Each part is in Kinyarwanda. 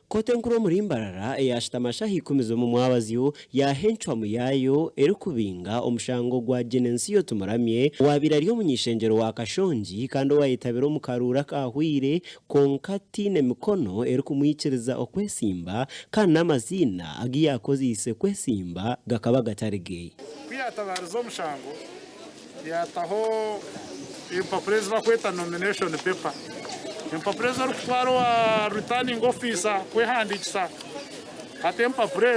Kote nkuru murimbarara yashitamasha hikumizo mu mwabaziyo yahenchwa muyayo erukubinga omushango gwa Genensiyo tumuramye wabirariyo munyishengero wa Kashonji kandi wayitabiro mukarura kahwire konkati ne mikono erukumwikiriza okwesimba kana amazina agiye akozise kwesimba gakaba gataregeye kwiyatabariza omushango yataho impapuro bakweta nomination paper impapuro z'urutwaro wa returning officer kwehandikisa ate impapuro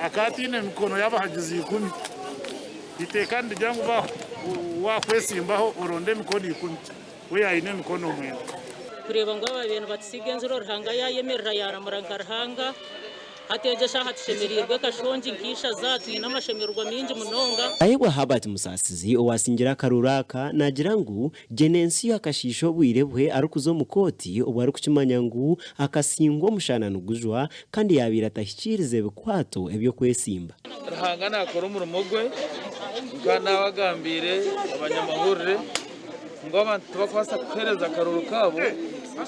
akatine mikono y'abahagizi 10 bitekandi jangu ba wa kwesimbaho uronde mikono 10 we yayine mikono mwe kureba ngo ababintu batsigenze ruhanga yayemerera yaramuranga ruhanga ategesha hatishemerirwe Kashonji nkisha zatu inamashemerwa minji munonga ayegwa Habert Musasizi owasingira karuraka nagira ngu Genensiyo akashisho bwirebwe arukuzo mukoti obwari kucimanya ngu akasingo mushanano gujwa kandi yabira tahikirize bikwato ebyo kwesimba ruhanga nakora umurimo gwe kana wagambire abanyamahurire ngo abantu bakwasa kuhereza karuru kabo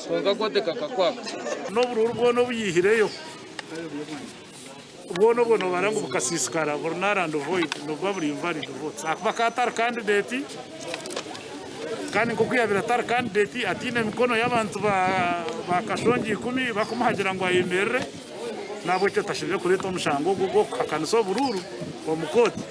konga goteka kakwaka no bururu bwono buyihireyo bono barangu bukasisikara bornarand void no baburi invalid votes akbakatar candidate kandi kokuyabira tar candidate atine mikono y'abantu ba Kashonji 10 bakumuhagira ngo ayemerere nabo cyo tashije kureta omushango gugo kakaniso bururu omukoti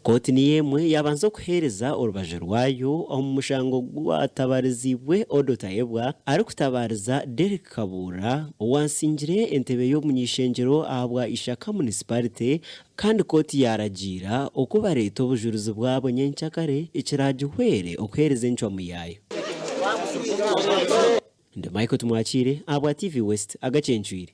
Koti ni yemwe yabanzo kuhereza urubaje rwayo omushango gwatabarizibwe odotayebwa ari kutabariza Derek Kabura wansingire entebe yo munyishengero abwa ishaka municipality kandi koti yaragira okuba leta obujuruzi bwabo nyenchakare ikiragihwere okuhereza enchwa muyayo Nde Michael Tumwachire abwa TV West agachenchwire